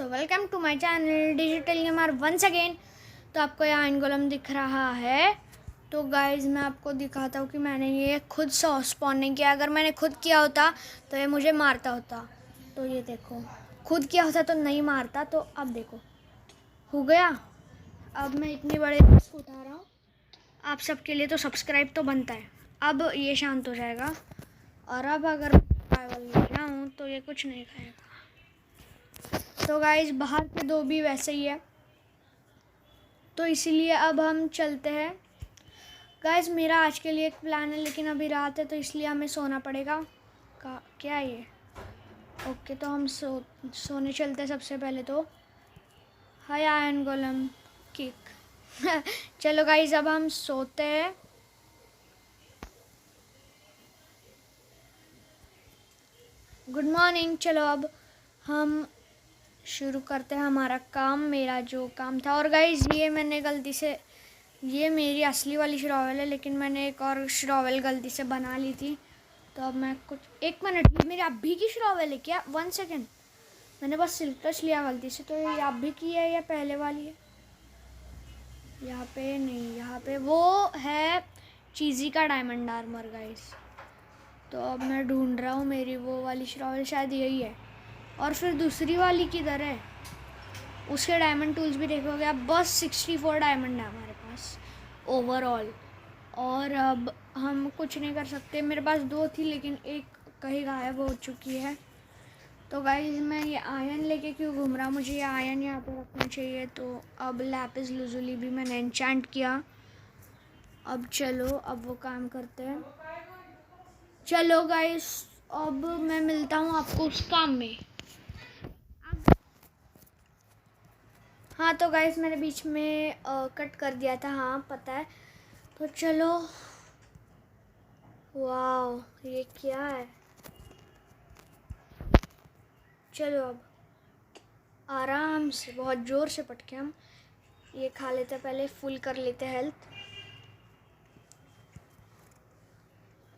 Welcome to my channel digital gamer once again. तो आपको यहाँ एंगोलम दिख रहा है। तो गाइज़ मैं आपको दिखाता हूँ कि मैंने ये खुद से स्पॉन नहीं किया। अगर मैंने खुद किया होता तो ये मुझे मारता होता। तो ये देखो, खुद किया होता तो नहीं मारता। तो अब देखो हो गया। अब मैं इतनी बड़े रिस्क उठा रहा हूँ आप सबके लिए, तो सब्सक्राइब तो बनता है। अब ये शांत हो जाएगा और अब अगर सर्वाइवल ले जाऊँ तो ये कुछ नहीं खाएगा। तो गाइस बाहर के दो भी वैसे ही है, तो इसीलिए अब हम चलते हैं। गाइस मेरा आज के लिए एक प्लान है, लेकिन अभी रात है तो इसलिए हमें सोना पड़ेगा। क्या है ये? ओके, तो हम सोने चलते हैं सबसे पहले। तो हाय आयन गोलम किक चलो गाइस अब हम सोते हैं। Good morning. चलो अब हम शुरू करते हैं हमारा काम, मेरा जो काम था। और गाइज ये मैंने गलती से, ये मेरी असली वाली श्रॉवेल है, लेकिन मैंने एक और श्रॉवेल गलती से बना ली थी। तो अब मैं कुछ एक मिनट, ये मेरी अभी की श्रॉवेल है क्या? 1 सेकेंड, मैंने बस सिल्क टच लिया गलती से। तो ये अभी की है या पहले वाली है? यहाँ पे नहीं, यहाँ पे वो है चीज़ी का डायमंड आर्मर गाइज। तो अब मैं ढूंढ रहा हूँ मेरी वो वाली श्रॉवेल, शायद यही है। और फिर दूसरी वाली किधर है? उसके डायमंड टूल्स भी देखोगे आप, बस 64 डायमंड है हमारे पास ओवरऑल। और अब हम कुछ नहीं कर सकते। मेरे पास 2 थी लेकिन एक कहीं गायब हो चुकी है। तो गाइस मैं ये आयरन लेके क्यों घूम रहा हूँ? मुझे ये आयरन यहाँ पे रखना चाहिए। तो अब लैपिस लुजुली भी मैंने एन्चेंट किया। अब चलो अब वो काम करते हैं। चलो गाइस अब मैं मिलता हूँ आपको उस काम में। हाँ तो गाइस मैंने बीच में कट कर दिया था, हाँ पता है। तो चलो, वाह ये क्या है? चलो अब आराम से, बहुत ज़ोर से पटके हम ये खा लेते हैं, पहले फुल कर लेते हैं हेल्थ।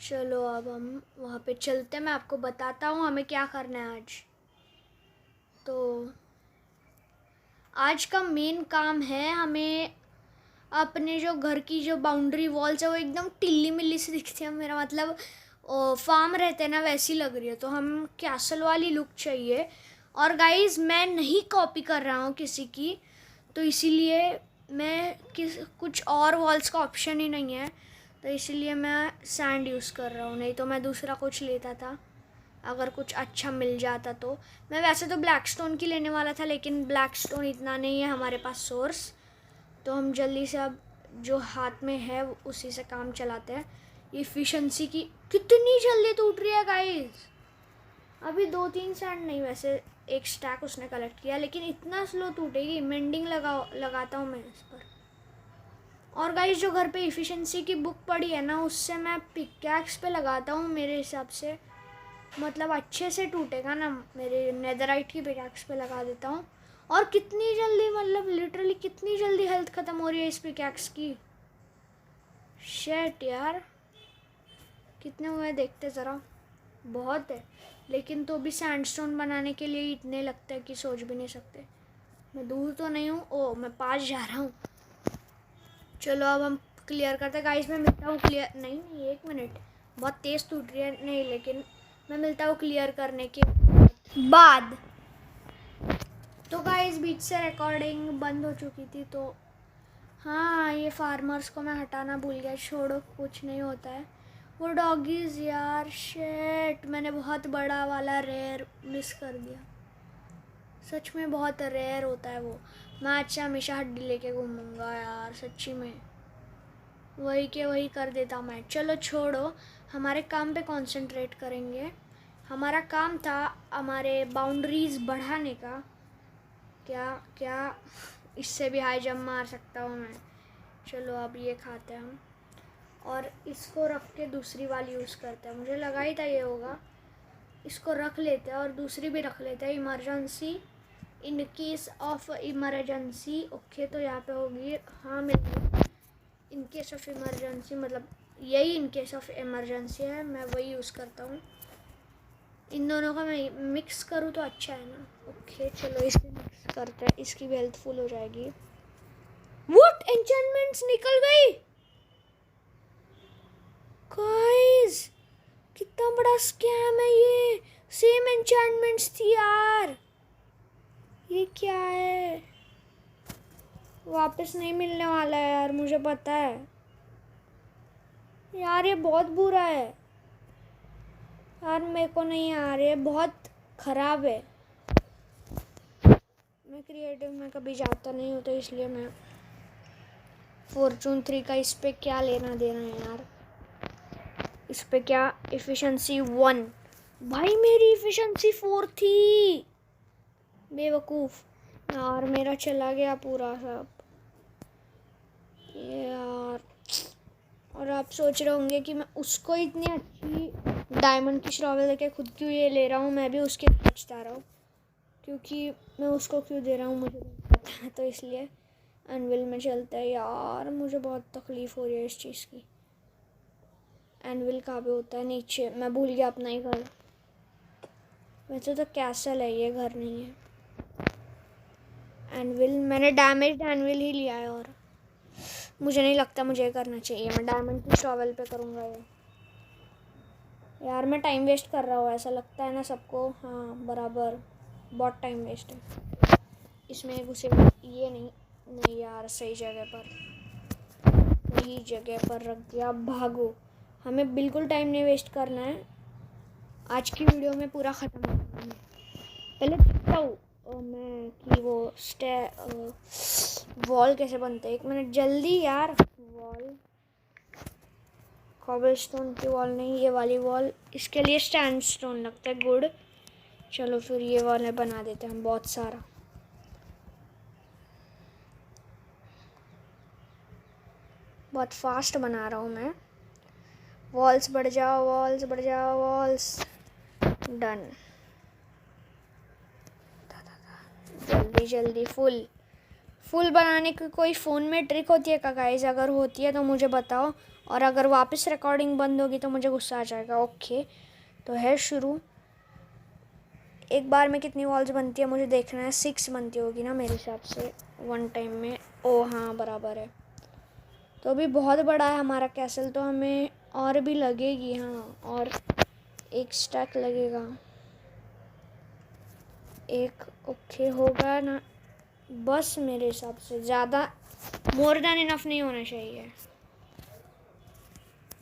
चलो अब हम वहाँ पे चलते हैं, मैं आपको बताता हूँ हमें क्या करना है आज। तो आज का मेन काम है हमें अपने जो घर की जो बाउंड्री वॉल्स है वो एकदम टिल्ली मिल्ली से दिखती है। मेरा मतलब फार्म रहते हैं ना, वैसी लग रही है। तो हम कैसल वाली लुक चाहिए। और गाइस मैं नहीं कॉपी कर रहा हूँ किसी की, तो इसीलिए मैं कुछ और वॉल्स का ऑप्शन ही नहीं है, तो इसीलिए मैं सैंड यूज़ कर रहा हूँ। नहीं तो मैं दूसरा कुछ लेता था अगर कुछ अच्छा मिल जाता। तो मैं वैसे तो ब्लैक स्टोन की लेने वाला था, लेकिन ब्लैक स्टोन इतना नहीं है हमारे पास सोर्स। तो हम जल्दी से अब जो हाथ में है उसी से काम चलाते हैं। इफ़िशेंसी की कितनी जल्दी टूट रही है गाइस। अभी 2-3 सैंड नहीं, वैसे एक स्टैक उसने कलेक्ट किया, लेकिन इतना स्लो टूटेगी। मेंडिंग लगाता हूँ मैं इस पर। और गाइस जो घर पे इफ़िशेंसी की बुक पड़ी है ना, उससे मैं पिकैक्स पे लगाता हूँ, मेरे हिसाब से मतलब अच्छे से टूटेगा ना। मेरे नेदराइट की पिकैक्स पे लगा देता हूँ। और कितनी जल्दी, मतलब लिटरली कितनी जल्दी हेल्थ ख़त्म हो रही है इस पिकैक्स की। शेट यार, कितने हुए देखते ज़रा, बहुत है। लेकिन तो भी सैंडस्टोन बनाने के लिए इतने लगते हैं कि सोच भी नहीं सकते। मैं दूर तो नहीं हूँ, ओ मैं पास जा रहा हूँ। चलो अब हम क्लियर करते हैं गाइस। मैं मिलता हूँ क्लियर, नहीं 1 मिनट, बहुत तेज़ टूट रही है। नहीं लेकिन मैं मिलता हूँ क्लियर करने के बाद। तो गाइस बीच से रिकॉर्डिंग बंद हो चुकी थी। तो हाँ, ये फार्मर्स को मैं हटाना भूल गया। छोड़ो, कुछ नहीं होता है। वो डॉगीज़ यार, शेट मैंने बहुत बड़ा वाला रेयर मिस कर दिया। सच में बहुत रेयर होता है वो। मैं आज से हमेशा हड्डी लेके घूमूंगा यार, सच्ची में वही के वही कर देता मैं। चलो छोड़ो, हमारे काम पे कंसंट्रेट करेंगे। हमारा काम था हमारे बाउंड्रीज़ बढ़ाने का। क्या क्या इससे भी हाई जंप मार सकता हूँ मैं। चलो अब ये खाते हैं हम, और इसको रख के दूसरी वाली यूज़ करते हैं। मुझे लगा ही था ये होगा। इसको रख लेते हैं और दूसरी भी रख लेते हैं, emergency, in case of emergency. Okay तो यहाँ पे होगी, हाँ मिल गई। इन केस ऑफ इमरजेंसी मतलब यही इन केस ऑफ इमरजेंसी है, मैं वही यूज़ करता हूँ। इन दोनों का मैं मिक्स करूँ तो अच्छा है ना। ओके चलो इसे मिक्स करते हैं, इसकी भी हेल्थ फुल हो जाएगी। व्हाट, एन्चेंटमेंट्स निकल गई गाइस, कितना बड़ा स्कैम है ये। सेम एन्चेंटमेंट्स थी यार, ये क्या है। वापस नहीं मिलने वाला है यार, मुझे पता है यार, ये बहुत बुरा है यार, मेरे को नहीं आ रही है, बहुत ख़राब है। मैं क्रिएटिव में कभी जाता नहीं हूँ, तो इसलिए मैं फॉर्चून 3 का इस पे क्या लेना देना है यार। इस पे क्या, एफिशिएंसी 1, भाई मेरी एफिशिएंसी 4 थी, बेवकूफ़ यार, मेरा चला गया पूरा सब यार। और आप सोच रहे होंगे कि मैं उसको इतनी अच्छी डायमंड की श्रॉवल देके खुद क्यों ये ले रहा हूँ, मैं भी उसके बचता रहा हूँ, क्योंकि मैं उसको क्यों दे रहा हूँ मुझे नहीं पता है, तो इसलिए एनविल में चलता है यार। मुझे बहुत तकलीफ़ हो रही है इस चीज़ की। एनविल कहाँ पे होता है, नीचे, मैं भूल गया अपना ही घर। वैसे तो कैसल है ये, घर नहीं है। एनविल, मैंने डैमेज्ड एनविल ही लिया है, और मुझे नहीं लगता मुझे करना चाहिए। मैं डायमंड की शॉवल पे करूँगा ये यार। मैं टाइम वेस्ट कर रहा हूँ ऐसा लगता है ना सबको, हाँ बराबर, बहुत टाइम वेस्ट है इसमें घुसे। ये नहीं यार, सही जगह पर रख दिया। अब भागो, हमें बिल्कुल टाइम नहीं वेस्ट करना है। आज की वीडियो में पूरा ख़त्म करना है। पहले देखता हूँ मैं कि वो वॉल कैसे बनते हैं। 1 मिनट जल्दी यार। वॉल, कॉबलस्टोन की वॉल नहीं, ये वाली वॉल, इसके लिए स्टैंडस्टोन लगता है। गुड, चलो फिर ये वाले बना देते हैं हम बहुत सारा। बहुत फास्ट बना रहा हूँ मैं। वॉल्स बढ़ जाओ, वॉल्स बढ़ जाओ, वॉल्स डन। जल्दी जल्दी फुल बनाने की कोई फ़ोन में ट्रिक होती है क्या गाइस? अगर होती है तो मुझे बताओ, और अगर वापस रिकॉर्डिंग बंद होगी तो मुझे गुस्सा आ जाएगा। ओके तो है शुरू। एक बार में कितनी वॉल्स बनती है मुझे देखना है। 6 बनती होगी ना मेरे हिसाब से 1 टाइम में। ओ हाँ बराबर है। तो अभी बहुत बड़ा है हमारा कैसल, तो हमें और भी लगेगी। हाँ, और 1 स्टैक लगेगा, 1। ओके होगा ना बस, मेरे हिसाब से ज़्यादा मोर देन इनफ नहीं होना चाहिए,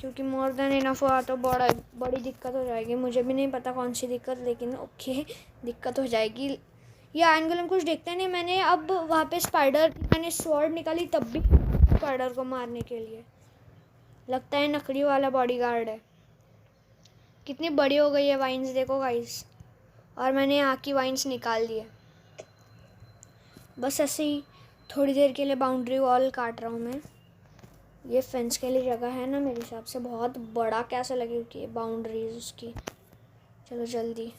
क्योंकि मोर देन इनफ हुआ तो बड़ी दिक्कत हो जाएगी। मुझे भी नहीं पता कौन सी दिक्कत, लेकिन ओके दिक्कत हो जाएगी। ये एंगल में कुछ देखते नहीं। मैंने अब वहाँ पे मैंने स्वॉर्ड निकाली तब भी स्पाइडर को मारने के लिए। लगता है नकली वाला बॉडीगार्ड है। कितनी बड़ी हो गई है वाइन्स देखो गाइस, और मैंने यहाँ की वाइन्स निकाल दी है। बस ऐसे ही थोड़ी देर के लिए बाउंड्री वॉल काट रहा हूँ मैं। ये फेंस के लिए जगह है ना मेरे हिसाब से, बहुत बड़ा कैसा लगे कि बाउंड्रीज उसकी। चलो जल्दी,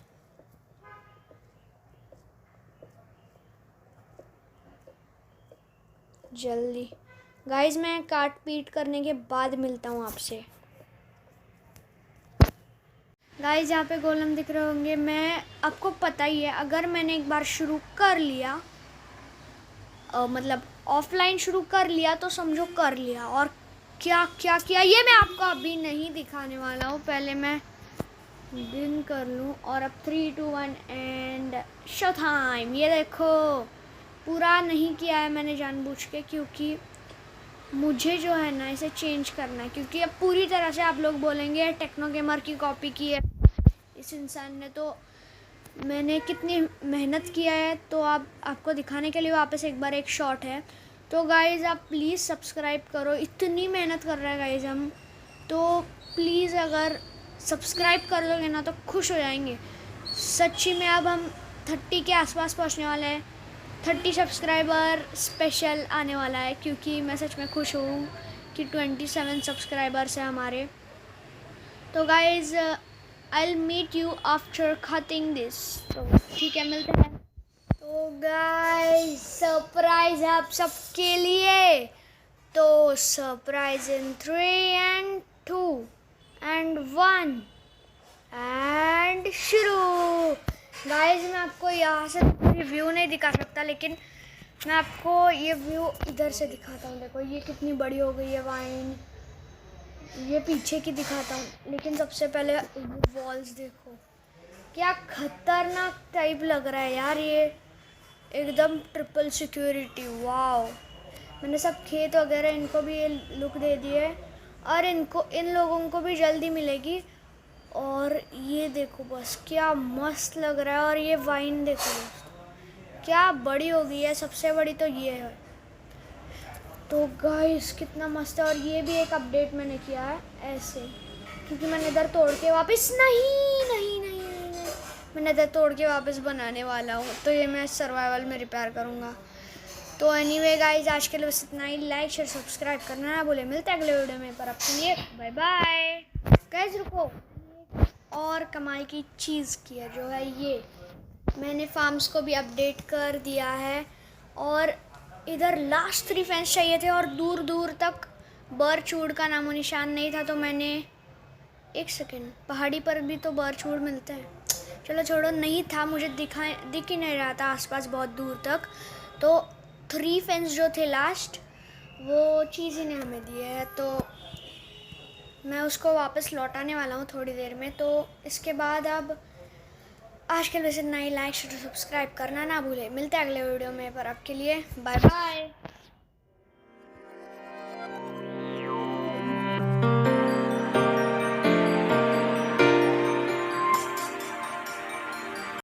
जल्दी गाइस, मैं काट पीट करने के बाद मिलता हूँ आपसे। गाइस यहाँ पे गोलम दिख रहे होंगे। मैं आपको पता ही है, अगर मैंने एक बार शुरू कर लिया, मतलब ऑफलाइन शुरू कर लिया, तो समझो कर लिया। और क्या क्या किया ये मैं आपको अभी नहीं दिखाने वाला हूँ। पहले मैं दिन कर लूँ, और अब 3 2 1 एंड शो टाइम। ये देखो पूरा नहीं किया है मैंने जानबूझ के, क्योंकि मुझे जो है ना इसे चेंज करना है। क्योंकि अब पूरी तरह से आप लोग बोलेंगे टेक्नो गेमर की कॉपी की है इस इंसान ने। तो मैंने कितनी मेहनत किया है, तो आपको दिखाने के लिए वापस एक बार एक शॉट है। तो गाइज़ आप प्लीज़ सब्सक्राइब करो, इतनी मेहनत कर रहे हैं गाइज़ हम, तो प्लीज़ अगर सब्सक्राइब कर दोगे ना तो खुश हो जाएंगे सच्ची में। अब हम 30 के आसपास पहुंचने वाले हैं। 30 सब्सक्राइबर स्पेशल आने वाला है, क्योंकि मैं सच में खुश हूँ कि 27 सब्सक्राइबर्स हैं हमारे। तो guys I'll meet you after cutting this। तो ठीक है, मिलते हैं। तो गाइस सरप्राइज है आप सबके लिए। तो surprise in 3 and 2 and 1 and शुरू। गाइस मैं आपको यहाँ से व्यू नहीं दिखा सकता, लेकिन मैं आपको ये व्यू इधर से दिखाता हूँ। देखो ये कितनी बड़ी हो गई है वाइन। ये पीछे की दिखाता हूँ, लेकिन सबसे पहले वॉल्स देखो, क्या खतरनाक टाइप लग रहा है यार। ये एकदम ट्रिपल सिक्योरिटी, वाओ। मैंने सब खेत वगैरह इनको भी ये लुक दे दी है, और इन लोगों को भी जल्दी मिलेगी। और ये देखो बस क्या मस्त लग रहा है। और ये वाइन देखो बस क्या बड़ी हो गई है, सबसे बड़ी तो ये है। तो गाइस कितना मस्त है। और ये भी एक अपडेट मैंने किया है ऐसे, क्योंकि मैंने इधर तोड़ के वापस नहीं मैंने इधर तोड़ के वापस बनाने वाला हूँ, तो ये मैं सर्वाइवल में रिपेयर करूँगा। तो एनीवे गाइस आज के लिए बस इतना ही। लाइक शेयर सब्सक्राइब करना ना भूले। मिलते हैं अगले वीडियो में, पर अब के लिए बाय बाय। गाइस रुको, और कमाल की चीज़ की है जो है ये, मैंने फार्म्स को भी अपडेट कर दिया है। और इधर लास्ट 3 फेंस चाहिए थे, और दूर दूर तक बर्चवुड का नामो निशान नहीं था। तो मैंने एक सेकेंड, पहाड़ी पर भी तो बर्चवुड मिलता है। चलो छोड़ो, नहीं था, मुझे दिख ही नहीं रहा था आसपास बहुत दूर तक। तो 3 फेंस जो थे लास्ट, वो चीज़ ही ने हमें दी है, तो मैं उसको वापस लौटाने वाला हूँ थोड़ी देर में। तो इसके बाद अब आज के लिए इतना ही। लाइक शेयर सब्सक्राइब करना ना भूले। मिलते हैं अगले वीडियो में, पर अब के लिए बाय बाय।